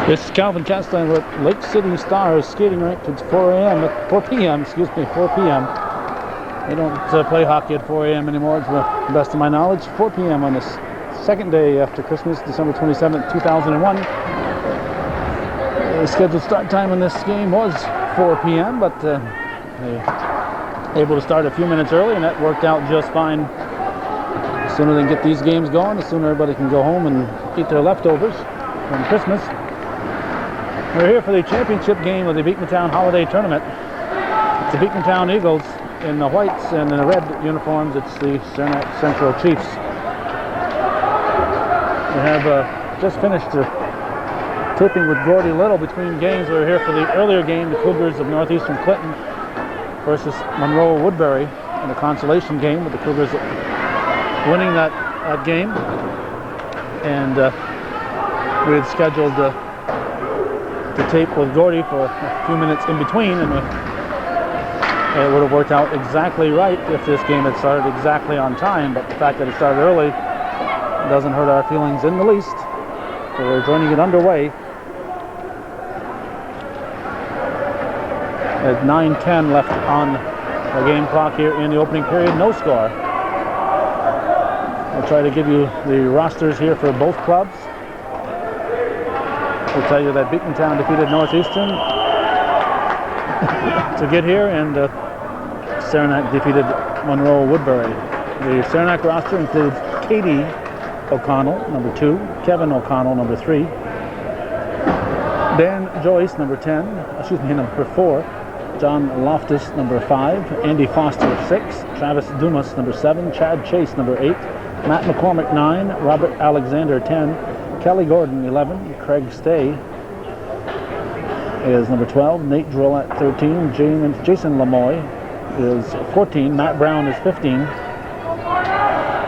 This is Calvin Castine with Lake City Stars skating rink. It's 4 p.m. Excuse me, 4 p.m. They don't play hockey at 4 a.m. anymore, to the best of my knowledge. 4 p.m. on this second day after Christmas, December 27th, 2001. The scheduled start time on this game was 4 p.m., but they were able to start a few minutes early, and that worked out just fine. The sooner they can get these games going, the sooner everybody can go home and eat their leftovers from Christmas. We're here for the championship game of the Beekmantown Holiday Tournament. It's the Beekmantown Eagles in the whites, and in the red uniforms, it's the Saranac Central Chiefs. We have just finished taping with Gordy Little between games. We were here for the earlier game, the Cougars of Northeastern Clinton versus Monroe Woodbury, in the consolation game, with the Cougars winning that game. And we had scheduled to tape with Gordy for a few minutes in between, and it would have worked out exactly right if this game had started exactly on time, but the fact that it started early doesn't hurt our feelings in the least. So we're joining it underway at 9:10 left on the game clock here in the opening period. No score. I'll try to give you the rosters here for both clubs. We'll tell you that Beekmantown defeated Northeastern to get here, and Saranac defeated Monroe Woodbury. The Saranac roster includes Katie O'Connell, number 2, Kevin O'Connell, number 3, Dan Joyce, number 4, John Loftus, number 5, Andy Foster, 6, Travis Dumas, number 7, Chad Chase, number 8, Matt McCormick, 9, Robert Alexander, 10, Kelly Gordon, 11, Craig Stay is number 12, Nate Drillette, 13, Jason Lamoy is 14, Matt Brown is 15,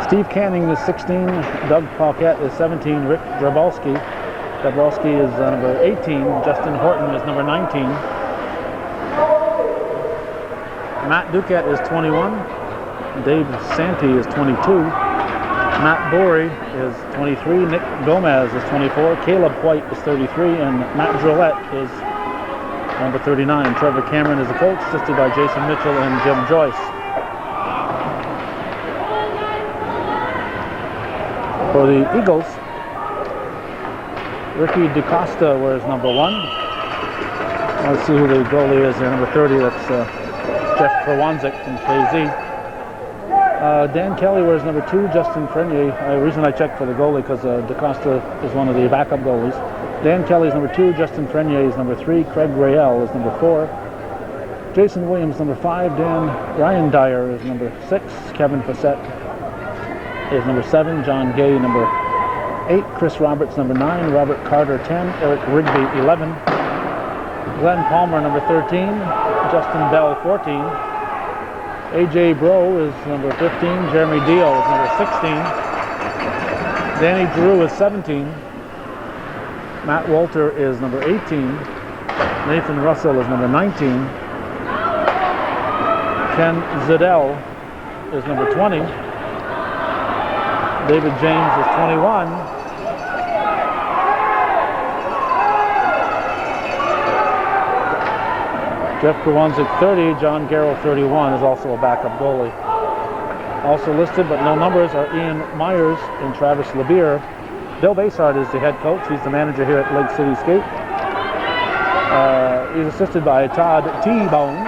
Steve Canning is 16, Doug Paquette is 17, Rick Dabrowski is number 18, Justin Horton is number 19, Matt Duquette is 21, Dave Santee is 22, Matt Bory is 23, Nick Gomez is 24, Caleb White is 33, and Matt Drillette is number 39. Trevor Cameron is the coach, assisted by Jason Mitchell and Jim Joyce. For the Eagles, Ricky DeCosta wears number 1. Let's see who the goalie is there, number 30. That's Jeff Perwanzik from KZ. Dan Kelly wears number 2, Justin Frenier. The reason I checked for the goalie because DeCosta is one of the backup goalies. Dan Kelly is number 2, Justin Frenier is number 3, Craig Rayel is number 4, Jason Williams number 5, Ryan Dyer is number 6, Kevin Fassett is number 7, John Gay number 8, Chris Roberts number 9, Robert Carter 10, Eric Rigby 11, Glenn Palmer number 13, Justin Bell 14, AJ Bro is number 15, Jeremy Dio is number 16, Danny Drew is 17, Matt Walter is number 18, Nathan Russell is number 19, Ken Zidell is number 20, David James is 21, Jeff Perwanzik 30, John Garrow 31 is also a backup goalie. Also listed but no numbers are Ian Myers and Travis LeBeer. Bill Basard is the head coach. He's the manager here at Lake City Skate. He's assisted by Todd Bone,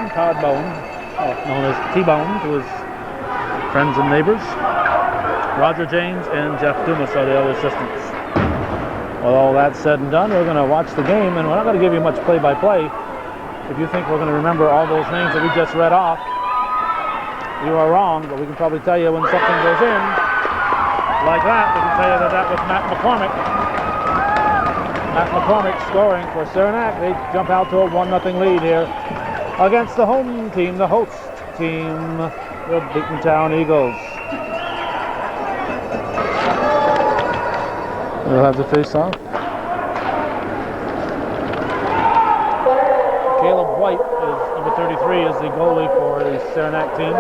known as T-Bone to his friends and neighbors. Roger James and Jeff Dumas are the other assistants. With all that said and done, we're going to watch the game, and we're not going to give you much play-by-play. If you think we're going to remember all those names that we just read off, you are wrong, but we can probably tell you when something goes in. Like that, we can tell you that that was Matt McCormick. Matt McCormick scoring for Saranac. They jump out to a 1-0 lead here against the home team, the host team, the Beekmantown Eagles. We'll have the face-off. Caleb White is number 33, is the goalie for the Saranac team.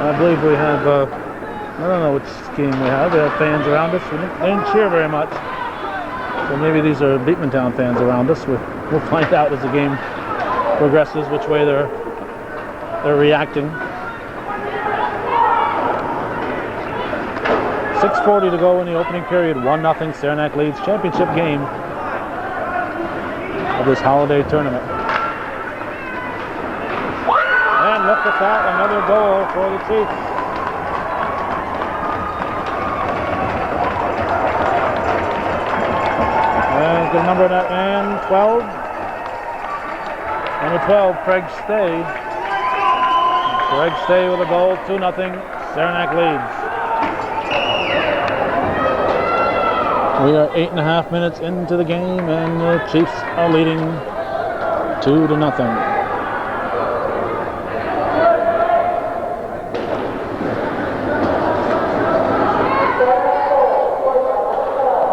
I believe we have I don't know which game we have. We have fans around us. They didn't cheer very much. So maybe these are Beekmantown fans around us. We'll find out as the game progresses which way they're reacting. 6:40 to go in the opening period. 1-0 Saranac leads. Championship game of this holiday tournament. And look at that, another goal for the Chiefs. And the number of that man, 12. Number 12, Craig Stay. Craig Stay with a goal, 2-0. Saranac leads. We are 8.5 minutes into the game, and the Chiefs are leading 2-0.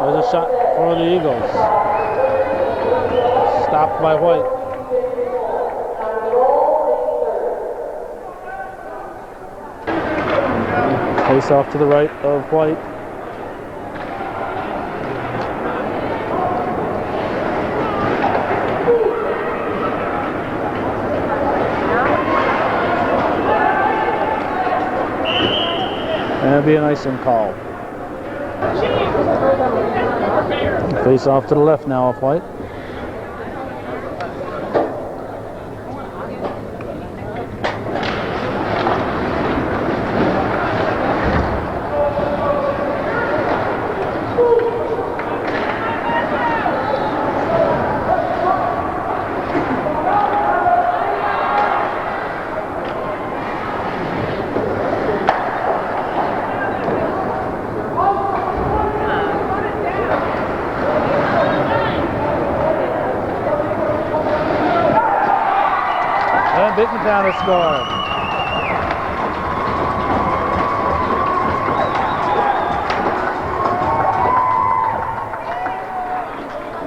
There's a shot for the Eagles. Stopped by White. Face off to the right of White. And it'll be an icing call. Face off to the left now of White. Beekmantown has scored.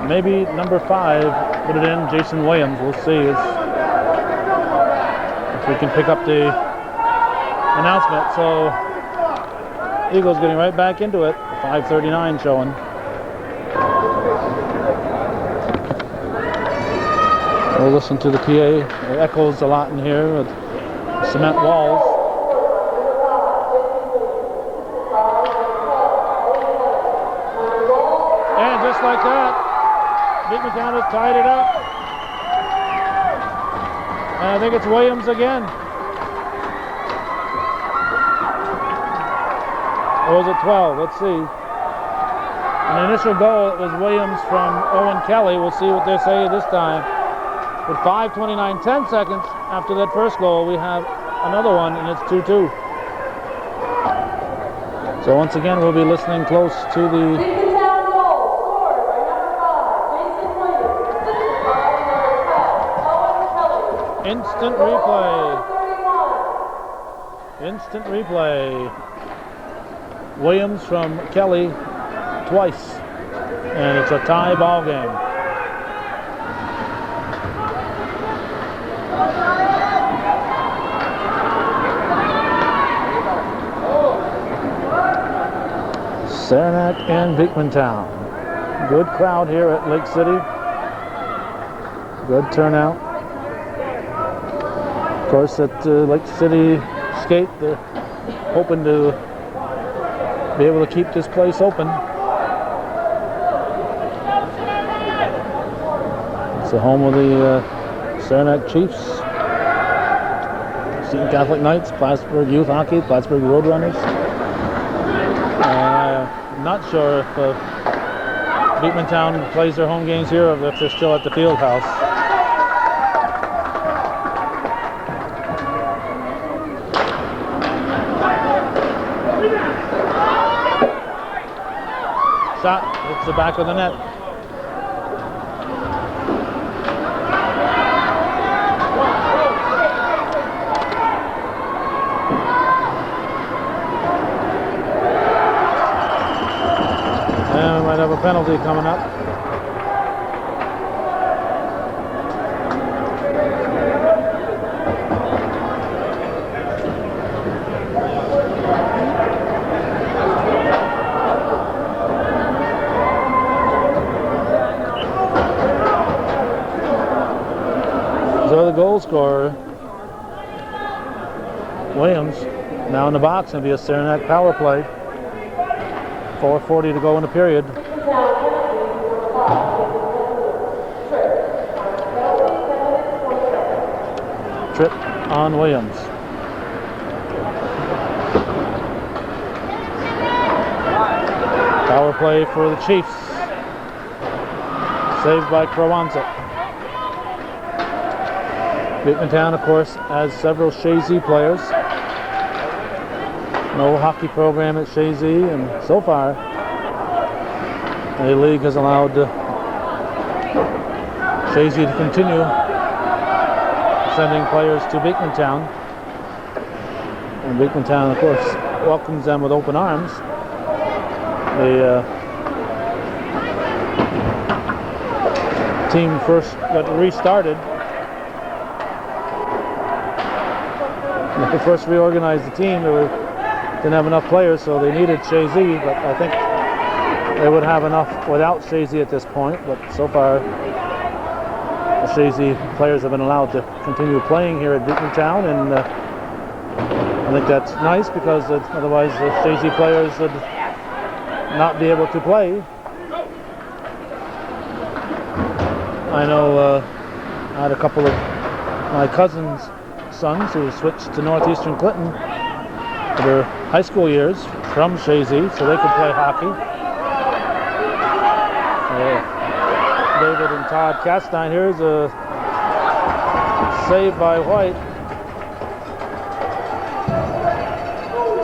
Maybe number 5 put it in, Jason Williams. We'll see if we can pick up the announcement. So Eagles getting right back into it. 5:39 showing. We'll listen to the PA. It echoes a lot in here with cement walls. And just like that, Beekmantown has tied it up. And I think it's Williams again. Or was it 12? Let's see. An initial goal, it was Williams from Owen Kelly. We'll see what they say this time. With 5:29, 10 seconds after that first goal, we have another one, and it's 2-2. So once again, we'll be listening close to the Beekmantown goal scored by number 5, Jason Williams. Assisted by number 12, Owen Kelly. instant replay. Instant replay. Williams from Kelly twice, and it's a tie ball game. Saranac and Beekmantown. Good crowd here at Lake City. Good turnout. Of course, at Lake City Skate, they're hoping to be able to keep this place open. It's the home of the Saranac Chiefs, Seton Catholic Knights, Plattsburgh Youth Hockey, Plattsburgh Roadrunners. I'm not sure if Beekmantown plays their home games here or if they're still at the field house. Shot hits the back of the net. And we might have a penalty coming up. scorer, Williams, now in the box, and be a Saranac power play. 4:40 to go in the period. Trip on Williams. Power play for the Chiefs. Saved by Krawanczyk. Beekmantown, of course, has several Shazy players. No hockey program at Shazy, and so far, the league has allowed Shazy to continue sending players to Beekmantown. And Beekmantown, of course, welcomes them with open arms. The team first got restarted. When they first reorganized the team, didn't have enough players, so they needed Shazy, but I think they would have enough without Shazy at this point. But so far, the Shazy players have been allowed to continue playing here at Beekmantown, and I think that's nice because otherwise the Shazy players would not be able to play. I know I had a couple of my cousins' sons who switched to Northeastern Clinton for their high school years from Shazy, so they could play hockey. David and Todd Castine. Here's a save by White.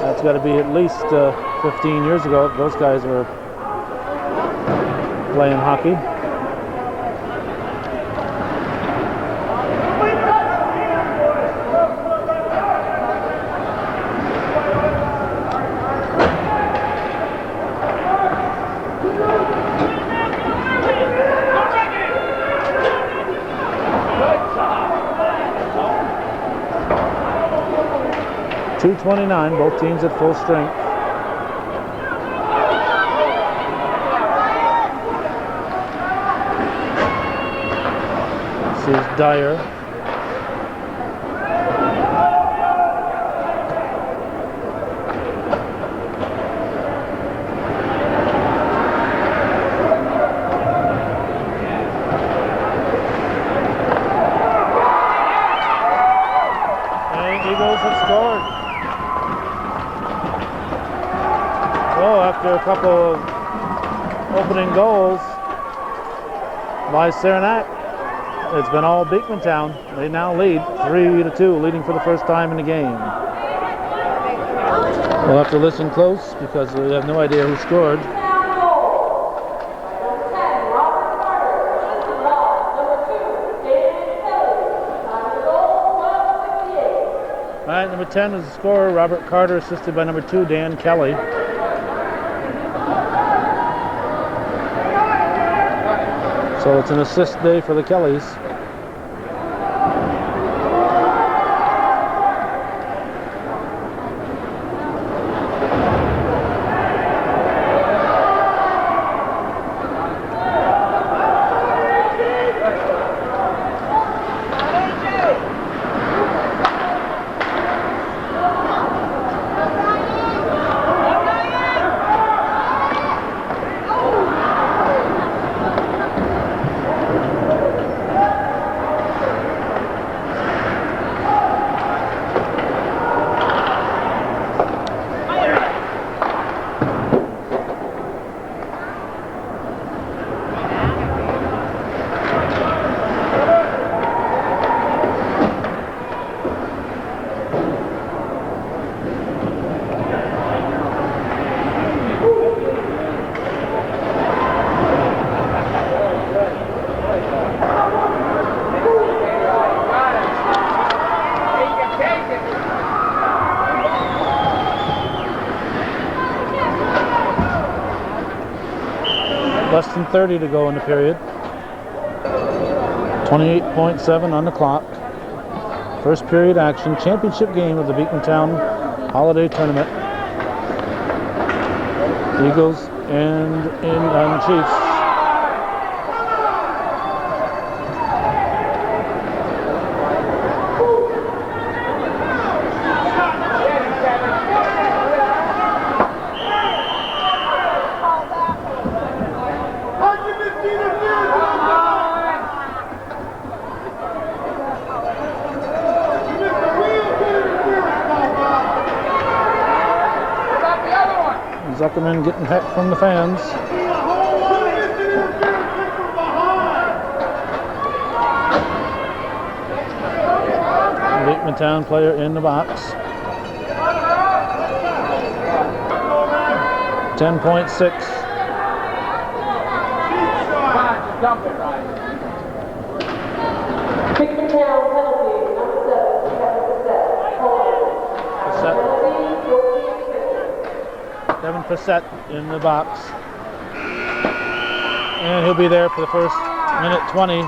That's got to be at least 15 years ago. Those guys were playing hockey. .229, both teams at full strength. This is Dyer. And Eagles have scored. So after a couple of opening goals by Saranac, it's been all Beekmantown. They now lead 3-2, leading for the first time in the game. We'll have to listen close because we have no idea who scored. All right, number 10 is the scorer, Robert Carter, assisted by number 2, Dan Kelly. So it's an assist day for the Kellys. Less than 30 to go in the period. 28.7 on the clock. First period action, championship game of the Beekmantown Holiday Tournament. Eagles and Chiefs. Zuckerman getting heck from the fans. Beekmantown player in the box. 10.6. Beekmantown penalty, number 7, Kevin Bissett. Kevin Bissett in the box. And he'll be there for the first minute 20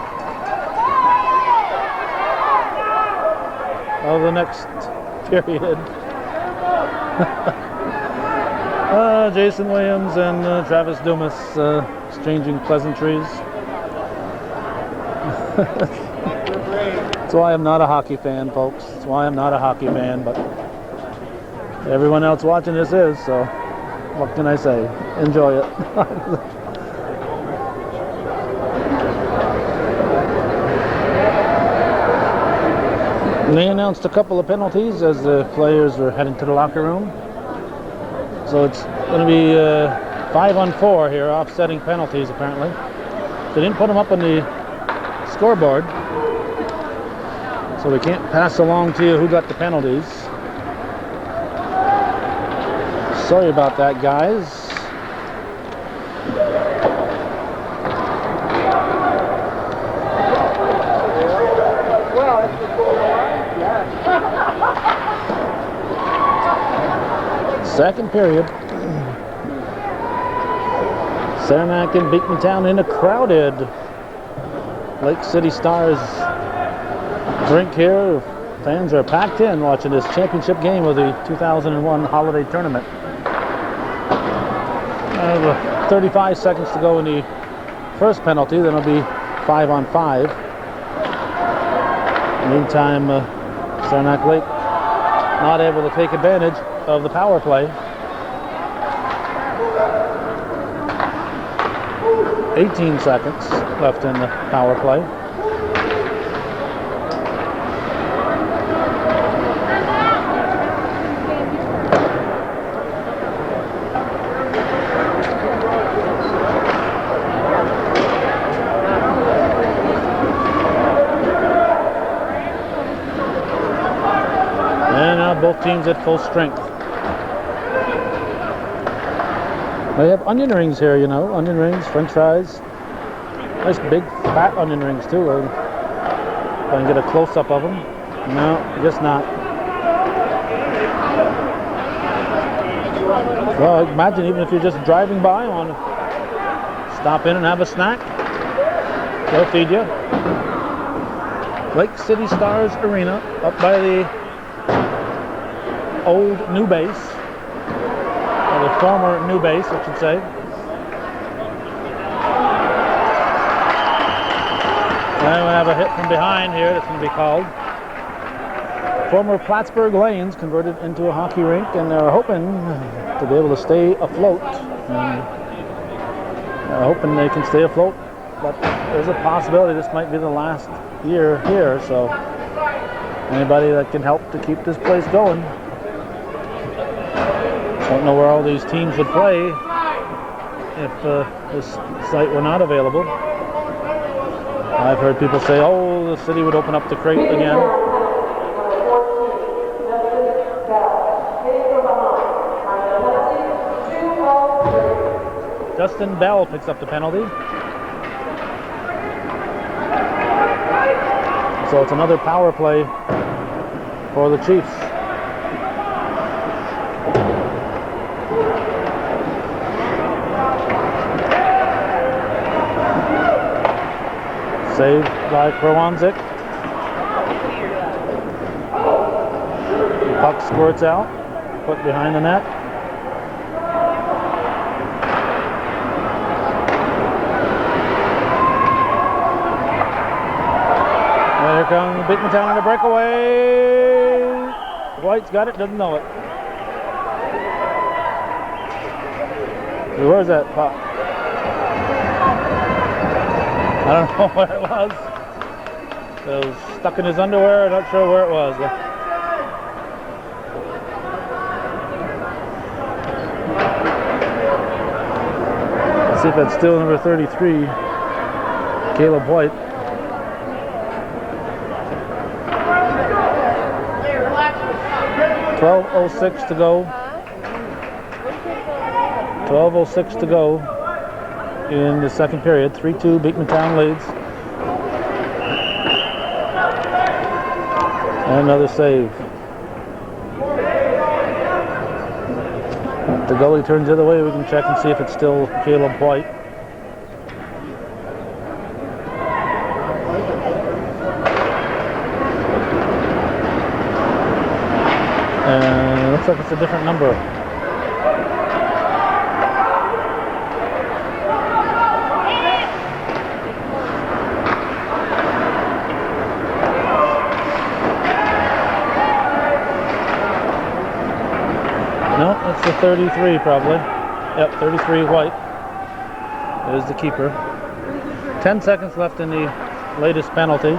of the next period. Jason Williams and Travis Dumas exchanging pleasantries. That's why I'm not a hockey fan, folks. That's why I'm not a hockey fan, but everyone else watching this is, so what can I say? Enjoy it. They announced a couple of penalties as the players are heading to the locker room. So it's going to be 5-on-4 here, offsetting penalties apparently. They didn't put them up on the scoreboard, so we can't pass along to you who got the penalties. Sorry about that, guys. Second period. Saranac and Beekmantown in a crowded Lake City Stars drink here. Fans are packed in watching this championship game of the 2001 holiday tournament. 35 seconds to go in the first penalty, then it'll be 5-on-5. Meantime, Saranac Lake not able to take advantage of the power play. 18 seconds left in the power play. And now both teams at full strength. They have onion rings here, you know, onion rings, french fries. Nice big fat onion rings too. If I can get a close-up of them. No, I guess not. Well, imagine even if you're just driving by, want to stop in and have a snack, they'll feed you. Lake City Stars Arena, up by the old new base. The former new base, I should say. And we have a hit from behind here that's going to be called. Former Plattsburgh Lanes converted into a hockey rink, and they're hoping to be able to stay afloat. Hoping they can stay afloat, but there's a possibility this might be the last year here, so anybody that can help to keep this place going. Don't know where all these teams would play if this site were not available. I've heard people say, oh, the city would open up the crate again. Justin Bell picks up the penalty. So it's another power play for the Chiefs. Saved by Krawanzik. The puck squirts out, put behind the net. There comes Beekmantown on the breakaway. White's got it, doesn't know it. Where's that puck? I don't know where it was. It was stuck in his underwear. Not sure where it was. Let's see if that's still number 33, Caleb White. 12:06 to go. 12:06 to go in the second period. 3-2, Beekmantown leads. And another save. If the goalie turns the other way, we can check and see if it's still Caleb White. And it looks like it's a different number. No, that's the 33 probably. Yep, 33 White is the keeper. 10 seconds left in the latest penalty.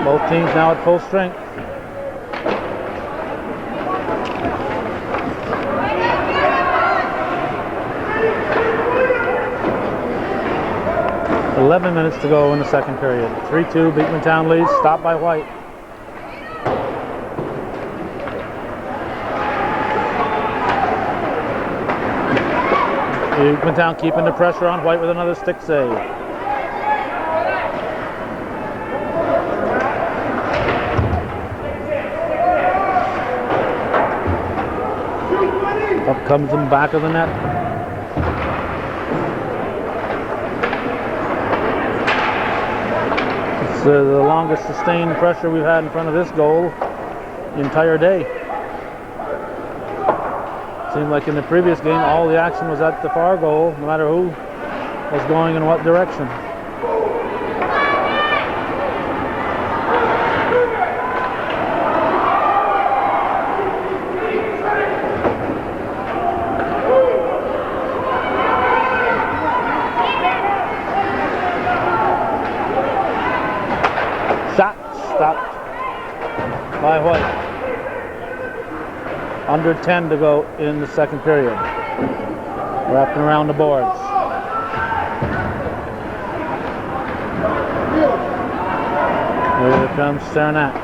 Both teams now at full strength. "11 minutes to go in the second period. 3-2, Beekmantown leads. Stopped by White. Beekmantown keeping the pressure on White with another stick save. Up comes in back of the net. It's the longest sustained pressure we've had in front of this goal the entire day. Seemed like in the previous game all the action was at the far goal, no matter who was going in what direction. Shot stopped by White. Under 10 to go in the second period. Wrapping around the boards. Here comes Saranac.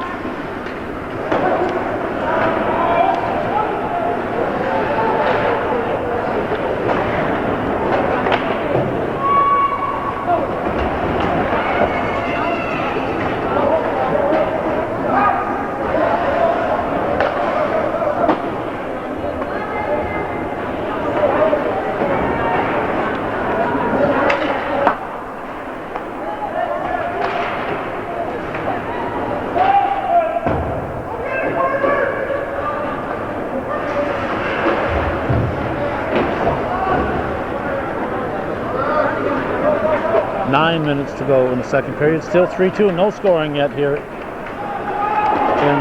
Nine minutes to go in the second period. Still 3-2, no scoring yet here in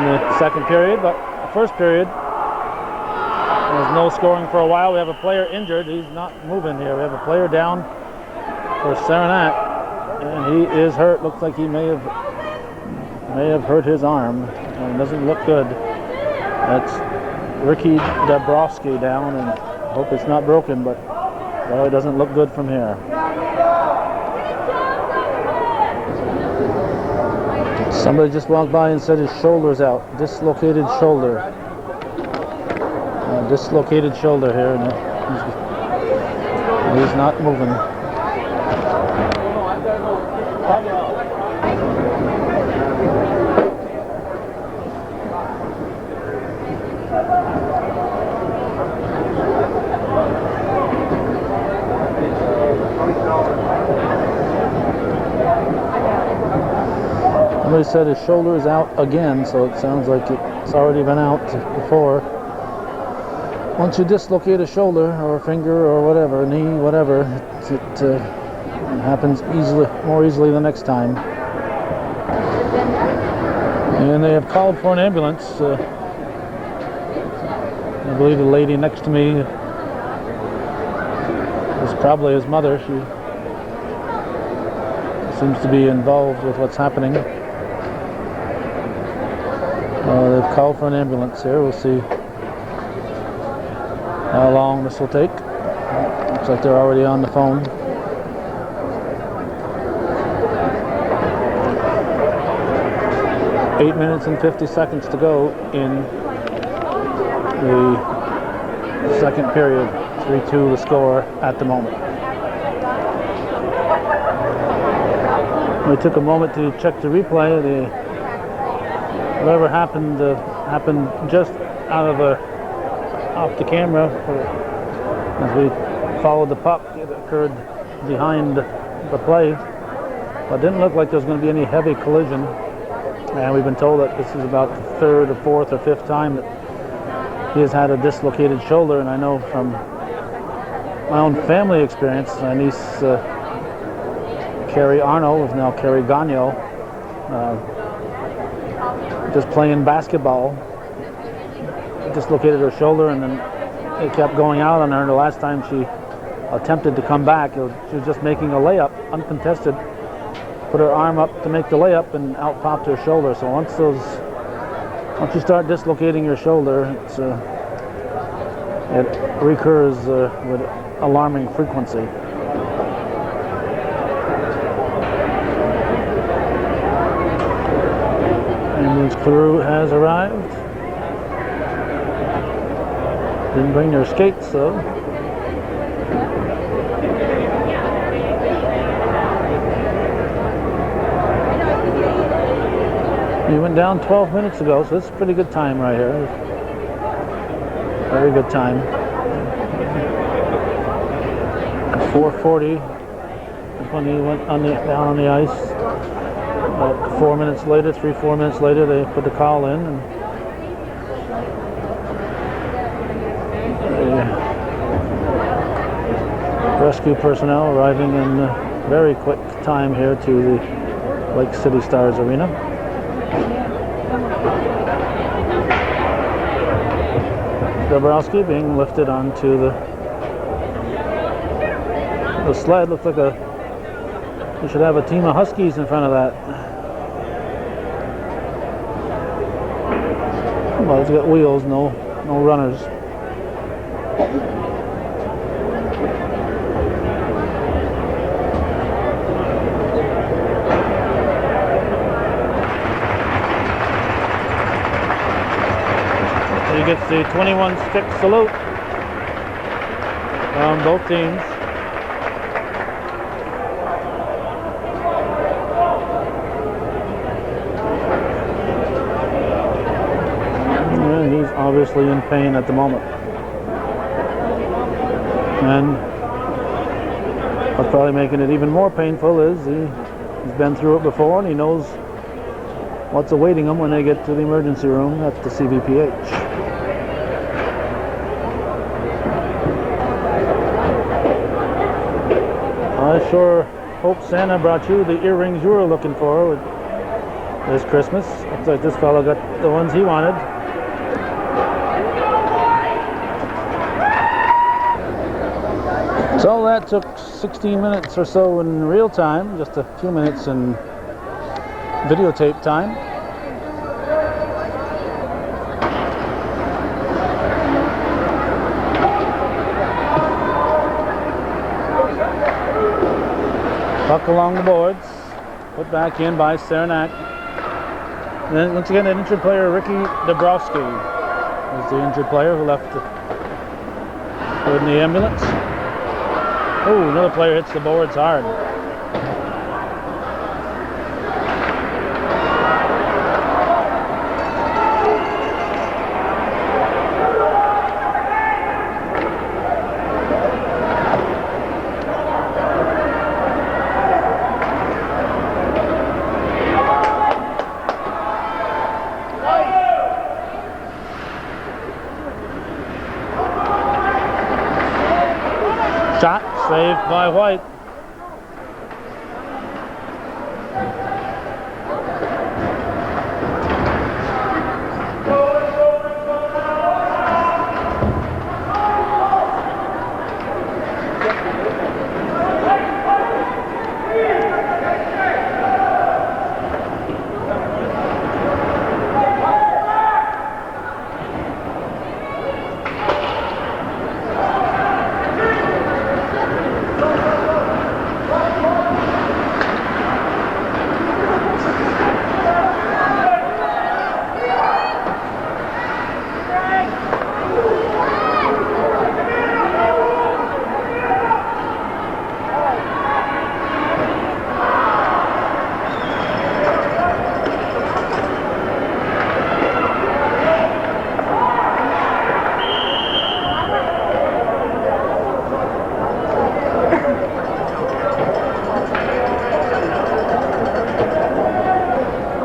the second period, but the first period there's no scoring for a while. We have a player injured. He's not moving here. We have a player down for Saranac, and he is hurt. Looks like he may have hurt his arm, and it doesn't look good. That's Ricky Dabrowski down, and I hope it's not broken, but well, it doesn't look good from here. Somebody just walked by and said his shoulder's out. Dislocated shoulder. Dislocated shoulder here, and he's not moving. Somebody said his shoulder is out again, so it sounds like it's already been out before. once you dislocate a shoulder or a finger or whatever, knee, whatever, it happens more easily the next time. And they have called for an ambulance. I believe the lady next to me is probably his mother. She seems to be involved with what's happening. They've called for an ambulance here. We'll see how long this will take. Looks like they're already on the phone. Eight minutes and 50 seconds to go in the second period. 3-2 the score at the moment. We took a moment to check the replay. Whatever happened happened just off the camera. As we followed the puck, it occurred behind the play. But it didn't look like there was going to be any heavy collision. And we've been told that this is about the third or fourth or fifth time that he has had a dislocated shoulder. And I know from my own family experience, my niece Carrie Arno is now Carrie Gagno, just playing basketball, dislocated her shoulder, and then it kept going out on her. The last time she attempted to come back, she was just making a layup, uncontested, put her arm up to make the layup, and out popped her shoulder. So once you start dislocating your shoulder, it recurs with alarming frequency. Ambulance crew has arrived. Didn't bring their skates though. He went down 12 minutes ago, so it's a pretty good time right here. Very good time. 4:40 when he went down on the ice. About 4 minutes later, 3-4 minutes later, they put the call in, and rescue personnel arriving in very quick time here to the Lake City Stars Arena. Dabrowski being lifted onto the sled. Looks like you should have a team of Huskies in front of that. Well, it's got wheels, no runners. So you get the 21 stick salute from both teams. He's obviously in pain at the moment. And what's probably making it even more painful is he's been through it before, and he knows what's awaiting him when they get to the emergency room at the CVPH. I sure hope Santa brought you the earrings you were looking for this Christmas. Looks like this fellow got the ones he wanted. So that took 16 minutes or so in real time, just a few minutes in videotape time. Puck along the boards, put back in by Saranac. And then once again, the injured player Ricky Dabrowski is the injured player who left in the ambulance. Oh, another player hits the boards hard. Shot saved by White.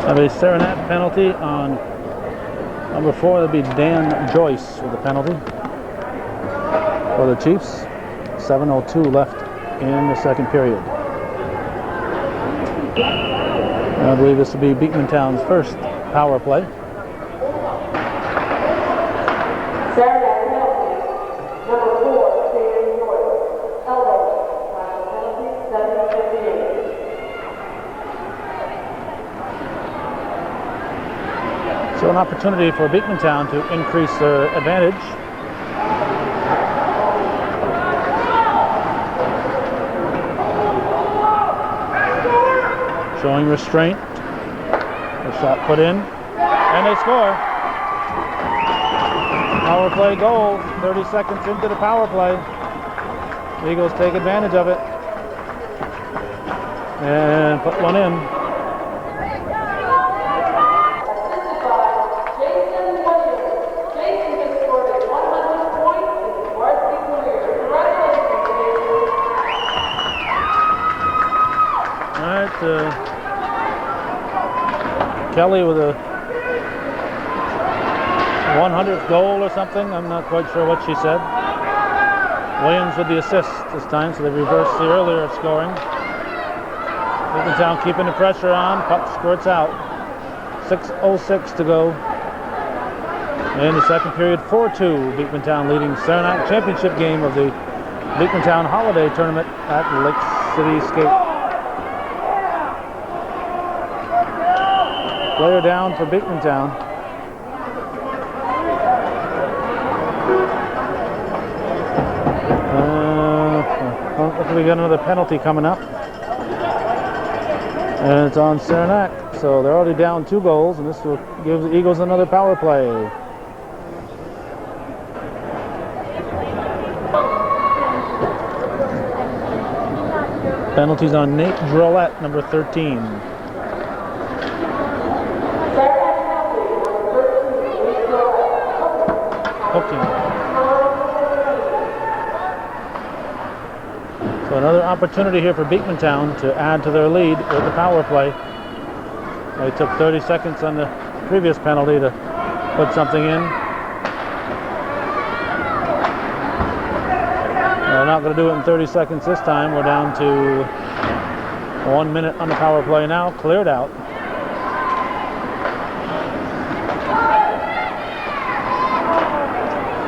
Have a Saranac penalty on number 4. That'd be Dan Joyce with the penalty for the Chiefs. 7:02 left in the second period. I believe this will be Beekmantown's first power play. Saranac penalty, number 4, Dan Joyce. Elbow, final penalty, 7:58. So an opportunity for Beekmantown to increase their advantage. Showing restraint. A shot put in, and they score. Power play goal, 30 seconds into the power play. The Eagles take advantage of it and put one in. Kelly with a 100th goal or something. I'm not quite sure what she said. Williams with the assist this time, so they reversed the earlier scoring. Beekmantown keeping the pressure on. Puck squirts out. 6:06 to go in the second period. 4-2. Beekmantown leading Saranac championship game of the Beekmantown Holiday Tournament at Lake City Skate. Player down for Beekmantown. Looks like we got another penalty coming up. And it's on Saranac. So they're already down 2 goals, and this will give the Eagles another power play. Penalties on Nate Drolette, number 13. Okay. So another opportunity here for Beekmantown to add to their lead with the power play. They took 30 seconds on the previous penalty to put something in. They're not going to do it in 30 seconds this time. We're down to 1 minute on the power play now, cleared out.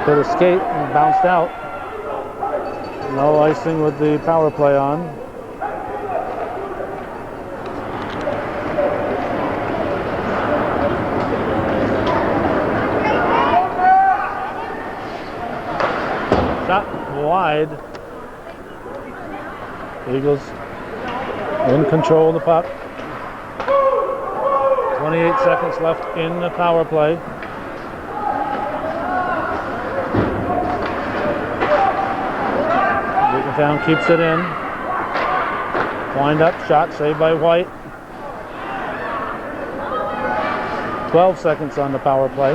Hit a skate and bounced out. No icing with the power play on. Shot wide. Eagles in control of the puck. 28 seconds left in the power play. Beekmantown keeps it in. Wind up shot saved by White. 12 seconds on the power play.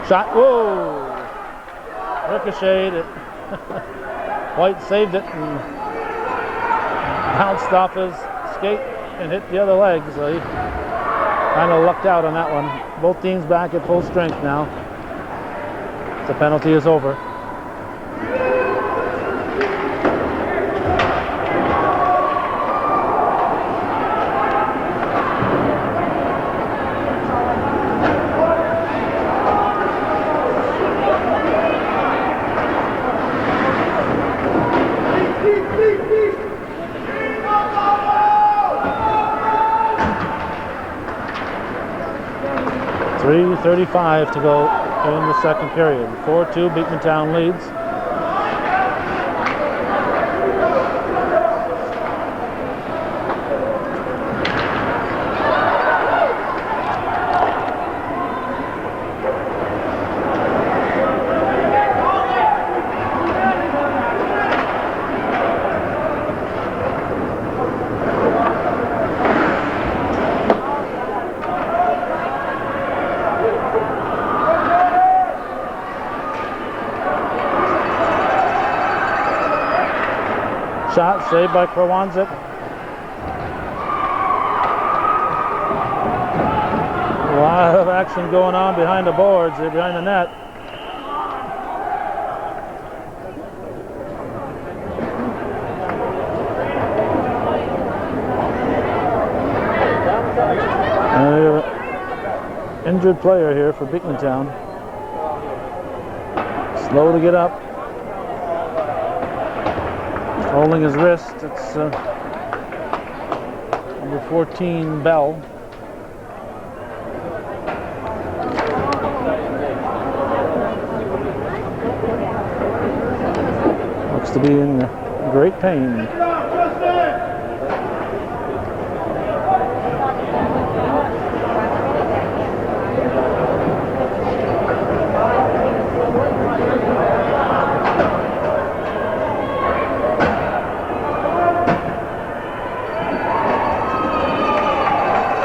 Shot, whoa! Ricocheted. White saved it and bounced off his skate and hit the other leg. So Kind of lucked out on that one. Both teams back at full strength now. The penalty is over. .35 to go in the second period. 4-2, Beekmantown leads. Shot saved by Krawanzik. A lot of action going on behind the boards, behind the net. Injured player here for Beekmantown. Slow to get up. Holding his wrist, it's number 14, Bell. Looks to be in great pain.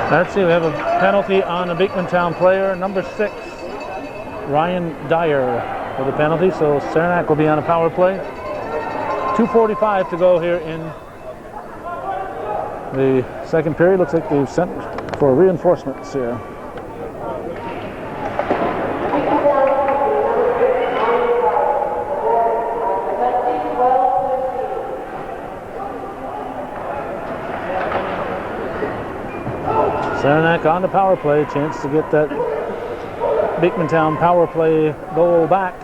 Let's see, we have a penalty on a Beekmantown player, number 6, Ryan Dyer, for the penalty. So Saranac will be on a power play. 2:45 to go here in the second period. Looks like they've sent for reinforcements here. Saranac on the power play, chance to get that Beekmantown power play goal back.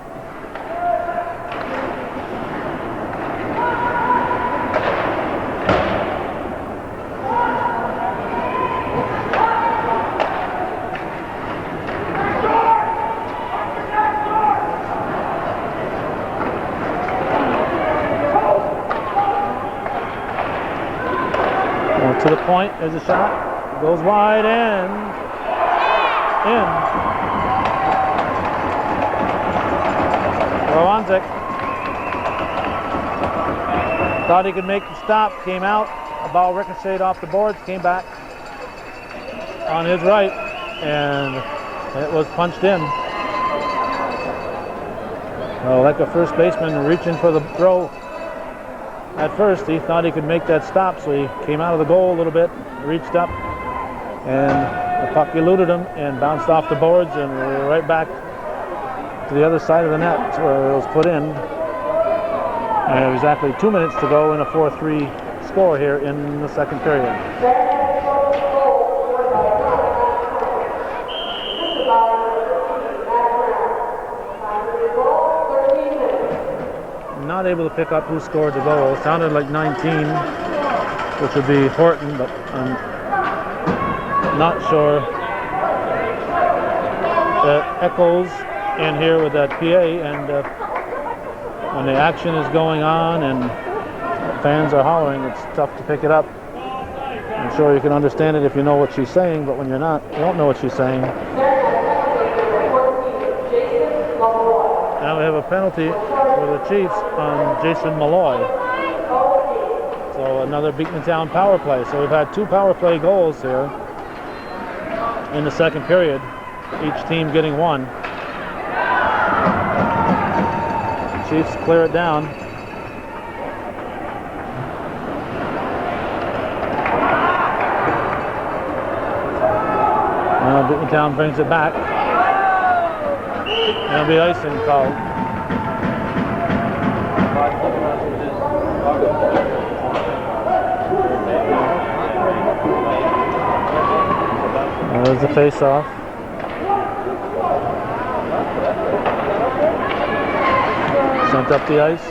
Well, to the point, there's a shot. Goes wide and in. Krawanzik thought he could make the stop, came out, a ball ricocheted off the boards, came back on his right, and it was punched in. Well, like a first baseman reaching for the throw. At first, he thought he could make that stop, so he came out of the goal a little bit, reached up, and the puck eluded him and bounced off the boards and right back to the other side of the net where it was put in. And exactly 2 minutes to go in a 4-3 score here in the second period. Not able to pick up who scored the goal. It sounded like 19, which would be Horton, but not sure. It echoes in here with that PA, and when the action is going on and fans are hollering, it's tough to pick it up. I'm sure you can understand it if you know what she's saying, but when you don't know what she's saying. Now we have a penalty for the Chiefs on Jason Malloy. So another Beekmantown power play. So we've had 2 power play goals here in the second period, each team getting 1. Chiefs clear it down. Beekmantown brings it back. There'll be icing called. There's the face-off. Sent up the ice.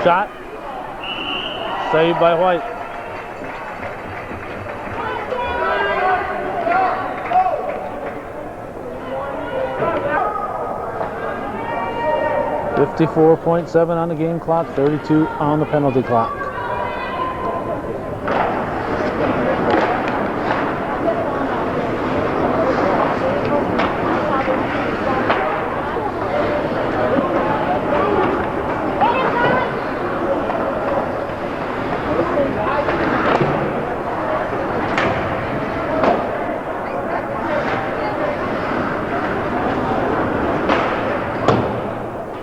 Shot. Saved by White. .54.7 on the game clock, 32 on the penalty clock.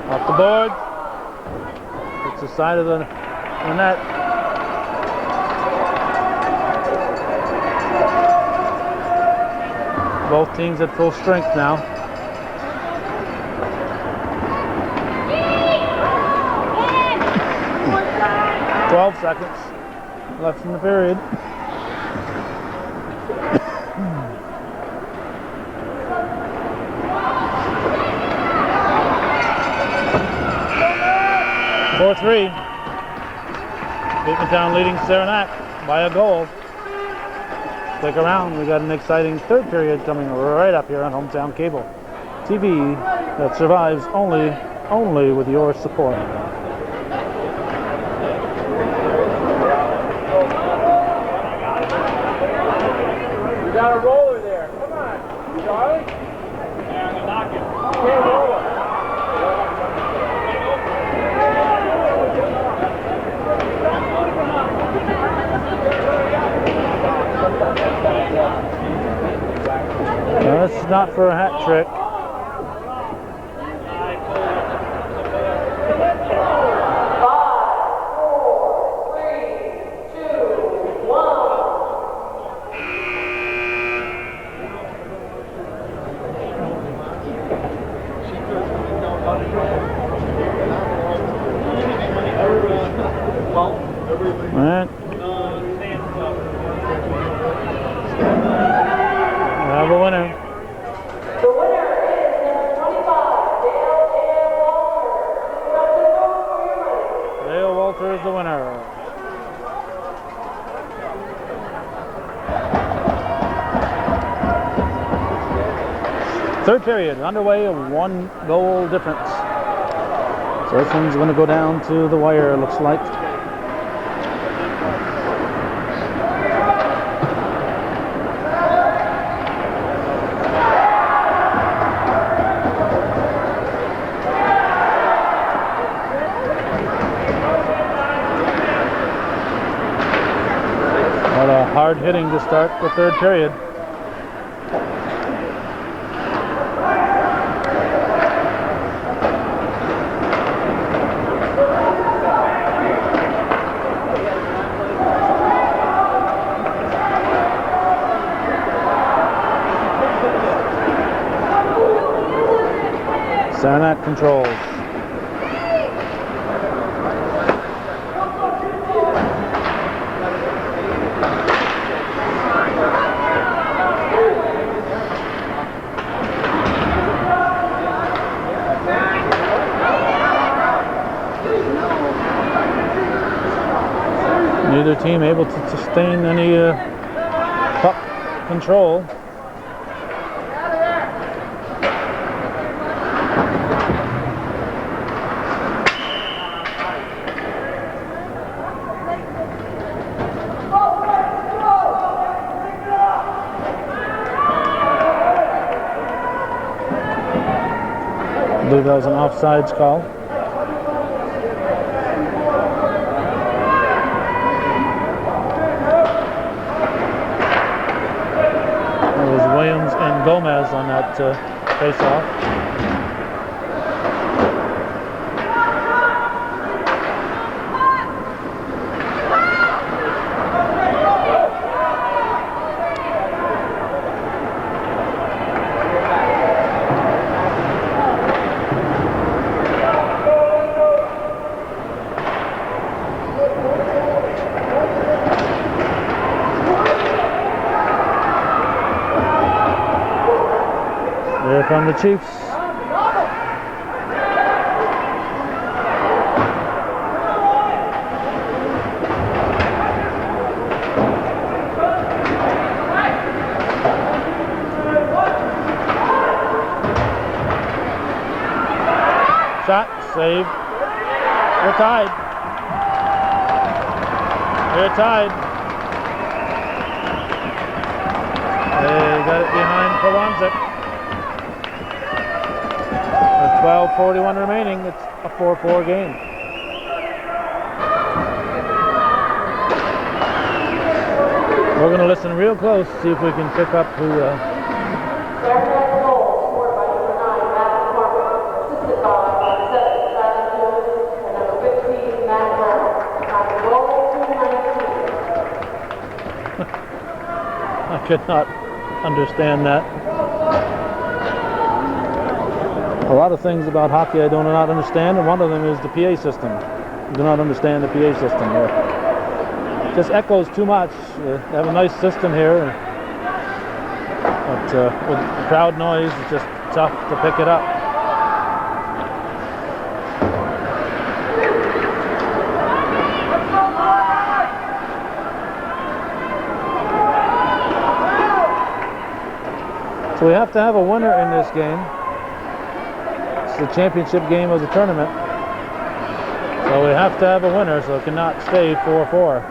Off the board. It's the side of the net. Both teams at full strength now. .12 seconds left in the period. .43. Beekmantown leading Saranac by a goal. Stick around, we got an exciting third period coming right up here on Hometown Cable TV that survives only with your support. You got a roller there. Come on, Charlie. Yeah, I'm gonna knock it. Can't roll it. That's not for a hat trick. All right. We have a winner. The winner is number 25, Dale Walter. Dale Walter is the winner. Third period underway, a 1 goal difference. So this one's going to go down to the wire, looks like. Hard hitting to start the third period. Saranac controls. Neither team able to sustain any puck control. I believe that was an offsides call. Williams and Gomez on that face off. Here come the Chiefs. Shot, save. We're tied. We're tied. They got it behind Pawanzik. 12:41 remaining. It's a 4-4 game. We're going to listen real close, see if we can pick up who. Saranac goal scored by number 9, Matt Martin, assisted by 7, Travis Jones, and number 15, Matt Brown. Time to goal 219. I could not understand that. A lot of things about hockey I do not understand, and one of them is the PA system. I do not understand the PA system here. It just echoes too much. They have a nice system here, but with crowd noise, it's just tough to pick it up. So we have to have a winner in this game. It's the championship game of the tournament. So we have to have a winner, so it cannot stay 4-4.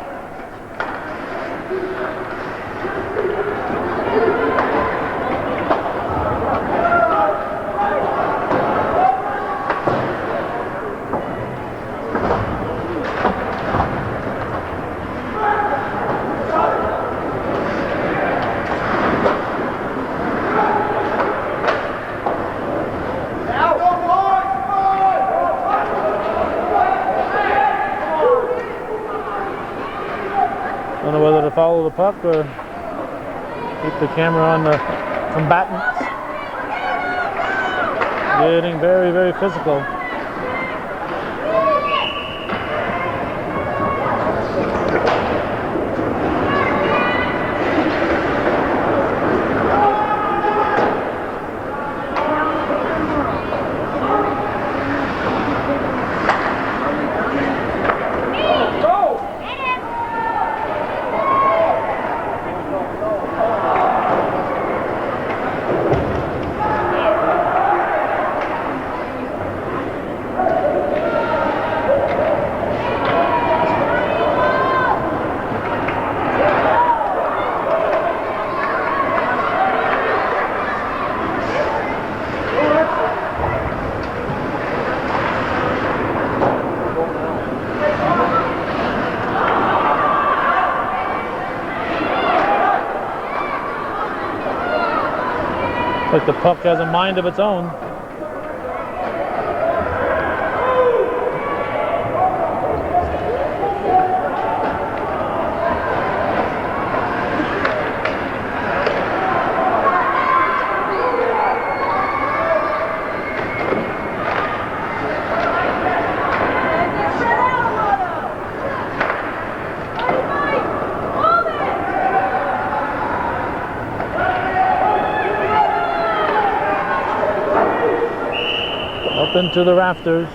Don't know whether to follow the puck or keep the camera on the combatants. Getting very, very physical. Like the puck has a mind of its own. Up into the rafters.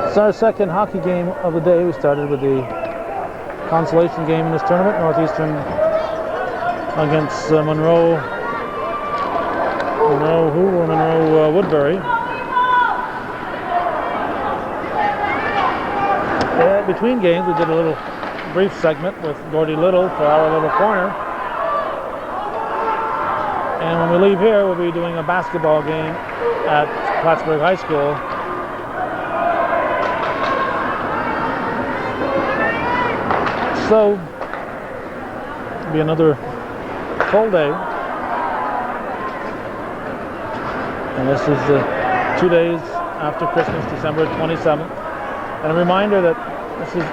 It's our second hockey game of the day. We started with the consolation game in this tournament, Northeastern against Monroe Woodbury. Between games, we did a little brief segment with Gordy Little for our little corner. And when we leave here, we'll be doing a basketball game at Plattsburgh High School. So, it'll be another full day. And this is the 2 days after Christmas, December 27th. And a reminder that this is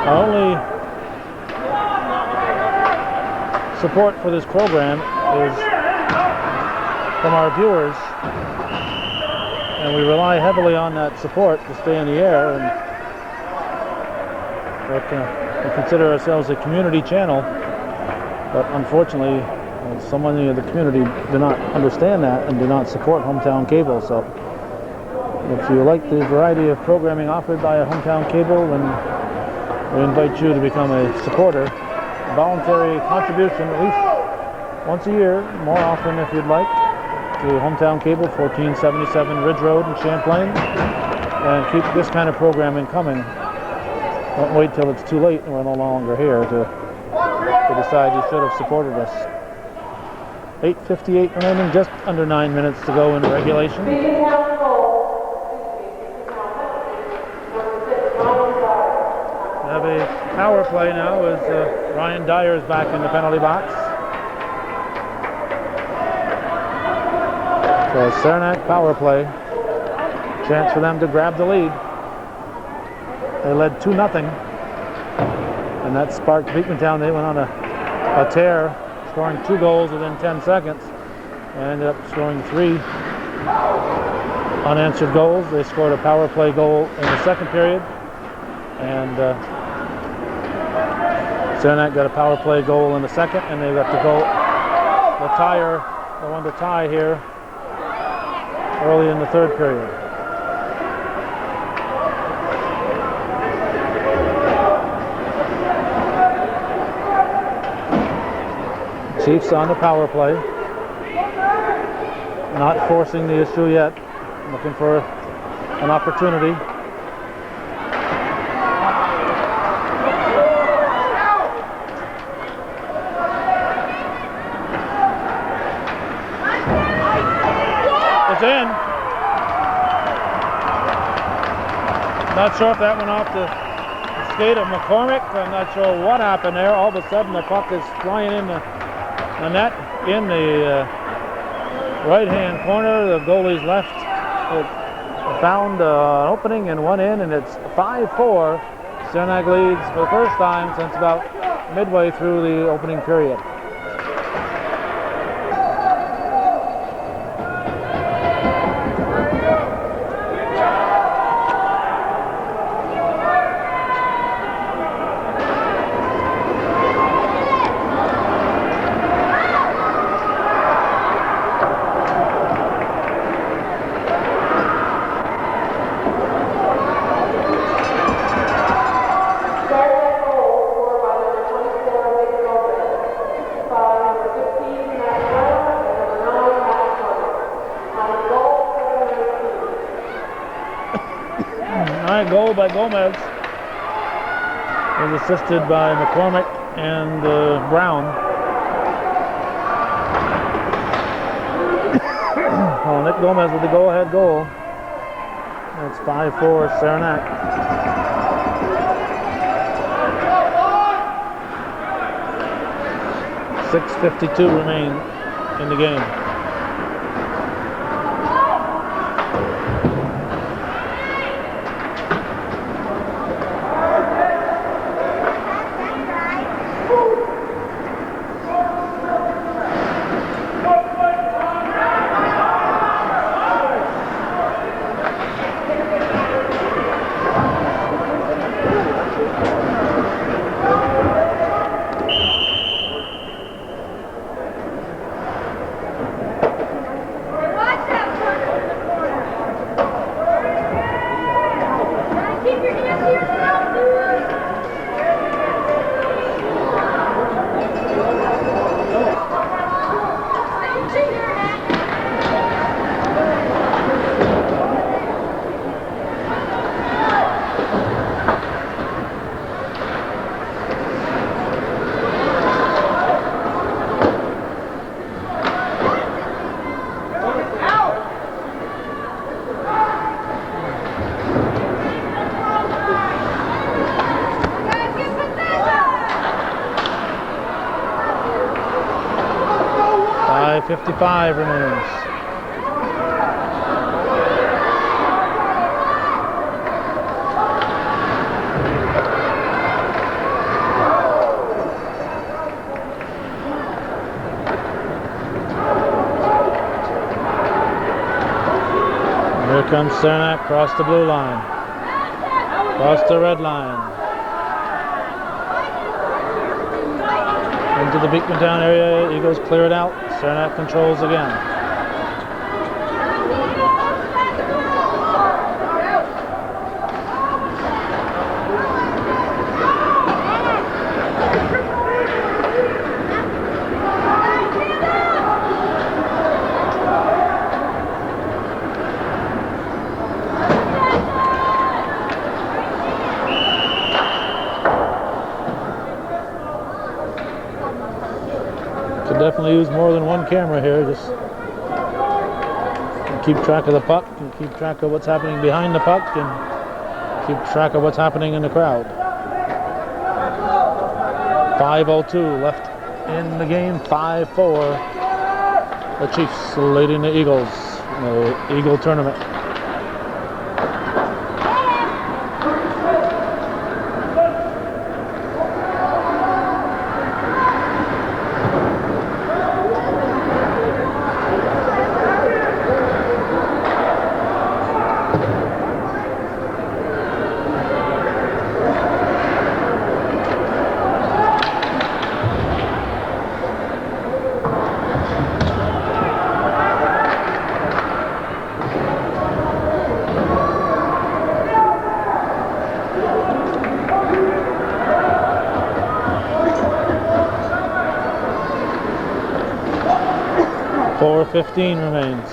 our only support for this program is from our viewers. And we rely heavily on that support to stay in the air. And we consider ourselves a community channel. But unfortunately, so many of the community do not understand that and do not support Hometown Cable. So if you like the variety of programming offered by a Hometown Cable, then we invite you to become a supporter. A voluntary contribution at least once a year, more often if you'd like, to Hometown Cable, 1477 Ridge Road in Champlain, and keep this kind of programming coming. Don't wait till it's too late and we're no longer here to decide you should have supported us. 8:58 remaining, just under 9 minutes to go in regulation. Beekmantown goal. We have a power play now as Ryan Dyer is back in the penalty box. So Saranac power play. Chance for them to grab the lead. They led 2-0. And that sparked Beekmantown. They went on a tear, scoring 2 goals within 10 seconds. And ended up scoring 3 unanswered goals. They scored a power play goal in the second period. And Saranac got a power play goal in the second, and they got the one to tie here early in the third period. Chiefs on the power play. Not forcing the issue yet. Looking for an opportunity. It's in. Not sure if that went off the skate of McCormick. I'm not sure what happened there. All of a sudden the puck is flying in the net in the right-hand corner. The goalie's left. It found an opening and went in, and it's 5-4. Saranac leads for the first time since about midway through the opening period. Goal by Gomez was assisted by McCormick and Brown. Well, Nick Gomez with the go-ahead goal. That's 5-4 Saranac. .6:52 remain in the game. 5:55 remains. Here comes Saranac across the blue line, across the red line, into the Beekmantown area. Eagles clear it out. Saranac controls again. Could definitely use more than one camera here. Just keep track of the puck and keep track of what's happening behind the puck and keep track of what's happening in the crowd. 5:02 left in the game. 5-4. The Chiefs leading the Eagles in the Eagle tournament. .4:15 remains.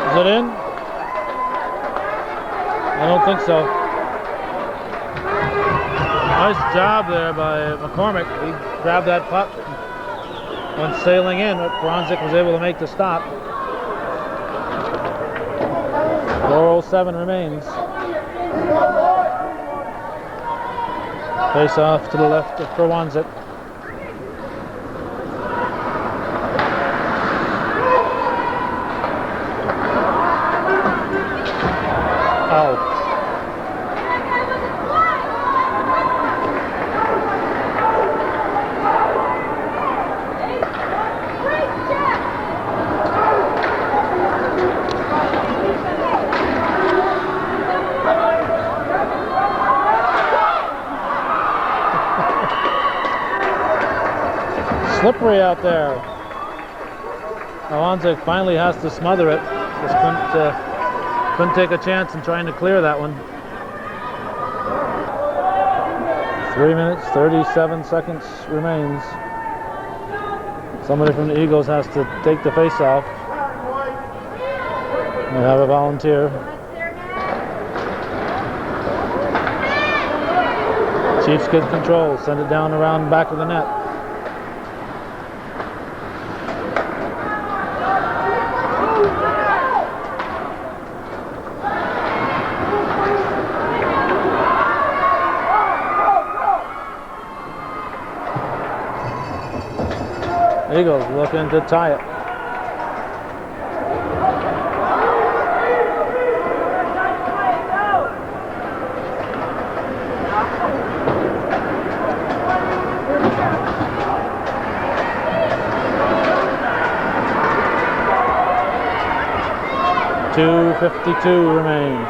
Is it in? I don't think so. Nice job there by McCormick. He grabbed that puck, went sailing in, but Bronzik was able to make the stop. 4:07 remains. Face off to the left for Wanzik. Out. Slippery out there. Wanzik finally has to smother it. Just couldn't take a chance in trying to clear that one. 3 minutes, 37 seconds remains. Somebody from the Eagles has to take the face-off. We have a volunteer. Chiefs get control, send it down around the back of the net. Eagles looking to tie it. .252 remains.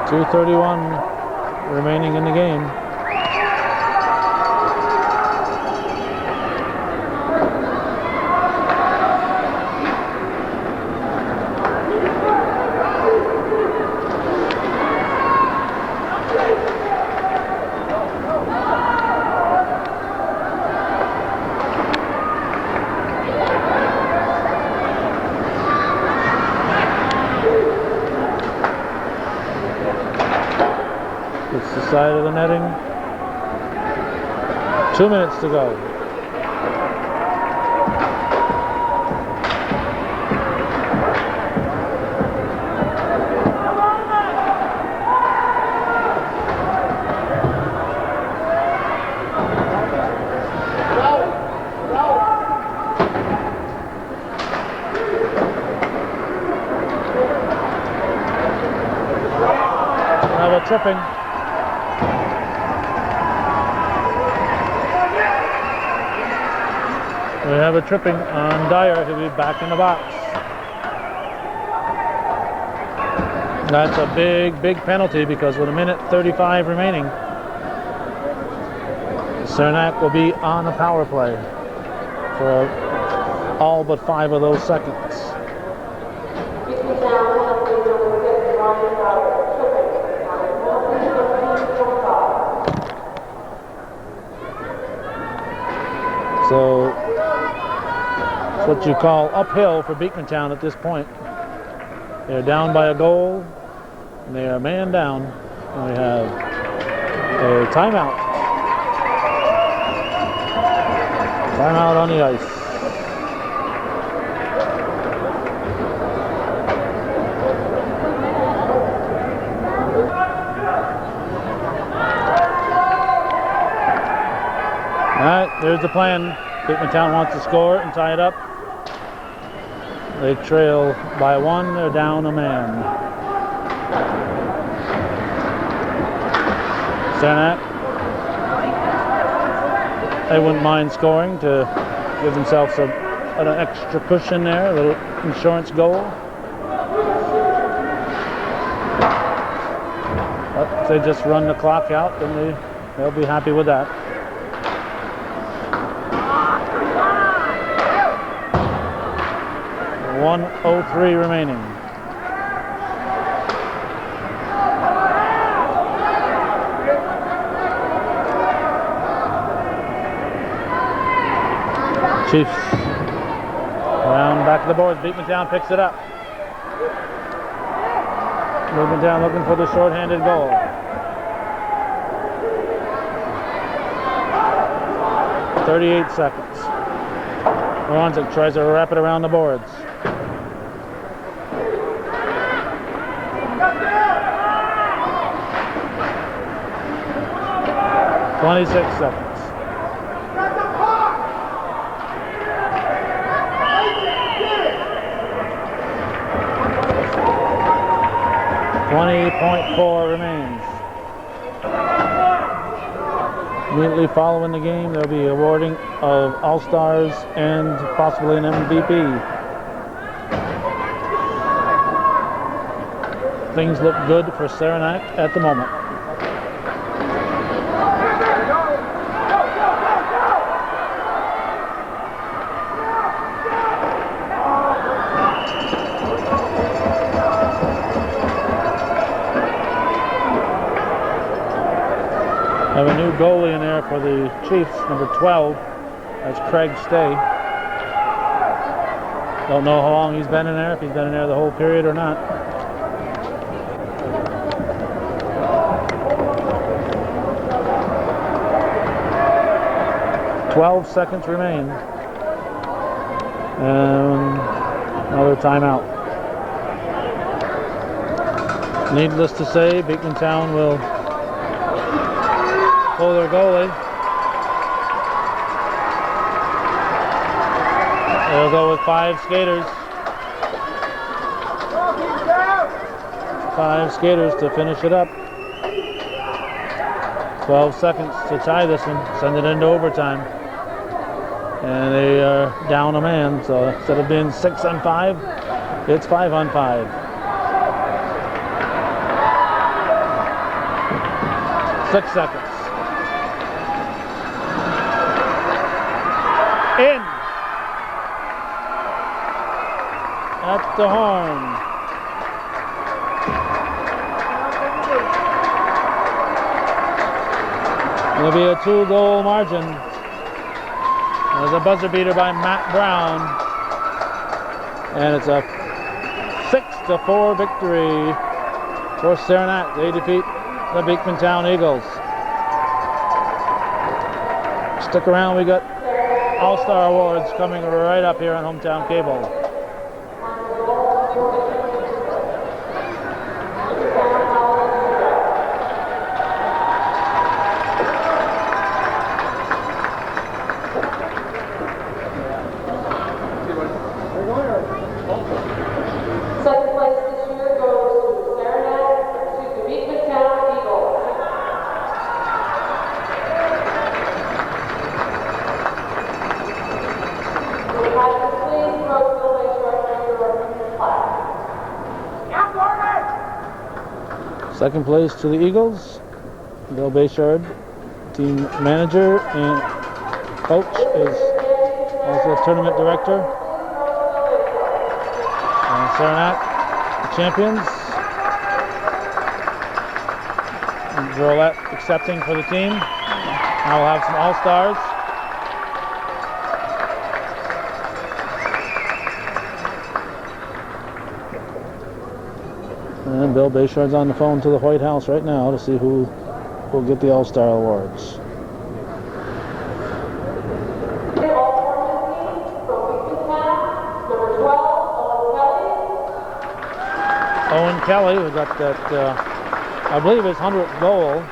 .231 remaining in the game. side of the netting. 2 minutes to go. Tripping. We have a tripping on Dyer. He'll be back in the box. That's a big penalty because with 1:35 remaining, Saranac will be on a power play for all but 5 of those seconds. So it's what you call uphill for Beekmantown at this point. They're down by a goal, and they are man down, and we have a timeout. Timeout on the ice. All right, there's the plan. Beekmantown wants to score and tie it up. They trail by 1. They're down a man. Saranac. They wouldn't mind scoring to give themselves an extra cushion there, a little insurance goal. But if they just run the clock out, then they'll be happy with that. 1:03 remaining. Chiefs around back of the boards. Beekmantown picks it up. Beekmantown looking for the short-handed goal. .38 seconds. Ronzik tries to wrap it around the boards. 26 seconds. .4 remains. Immediately following the game, there'll be awarding of All-Stars and possibly an MVP. Things look good for Saranac at the moment. Have a new goalie in there for the Chiefs, number 12. That's Craig Stay. Don't know how long he's been in there, if he's been in there the whole period or not. .12 seconds remain. And another timeout. Needless to say, Beekmantown will pull their goalie. They'll go with 5 skaters. 5 skaters to finish it up. 12 seconds to tie this one, send it into overtime. And they are down a man, so instead of being 6 on 5, it's 5 on 5. 6 seconds. In at the horn. It'll be a 2-goal margin. There's a buzzer beater by Matt Brown, and it's a 6-4 victory for Saranac. They defeat the Beekmantown Eagles. Stick around, we got All-Star Awards coming right up here on Hometown Cable. Second place this year goes to Saranac, to the Beekmantown Eagles. We have to please vote for the Lakeshore class. Second place to the Eagles. Bill Bayshard, team manager and coach, is also tournament director. And Saranac, the champions. And Jorlette accepting for the team. Now we'll have some All-Stars. And Bill Bayshard's on the phone to the White House right now to see who will get the All-Star Awards. Owen Kelly, who got that, I believe his 100th goal,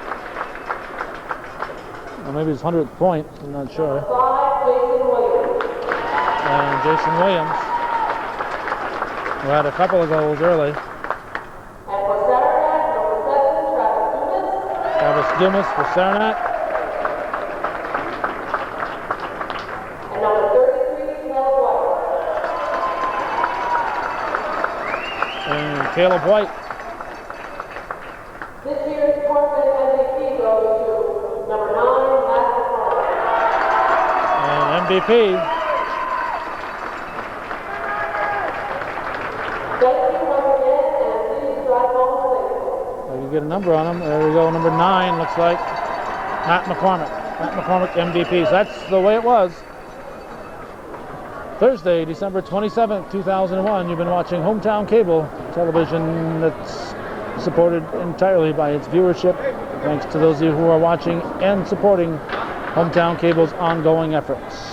or maybe his 100th point, I'm not sure. And Jason Williams, who had a couple of goals early. Travis Dumas for Saranac. And number 33, And Caleb White. This year's tournament MVP goes to number 9, Matt McCormick. And MVP. Thank you once again, and please drive home safely. I can get a number on him. There we go, number 9 looks like Matt McCormick. Matt McCormick MVP. So that's the way it was. Thursday, December 27th, 2001. You've been watching Hometown Cable television that's supported entirely by its viewership. Thanks to those of you who are watching and supporting Hometown Cable's ongoing efforts.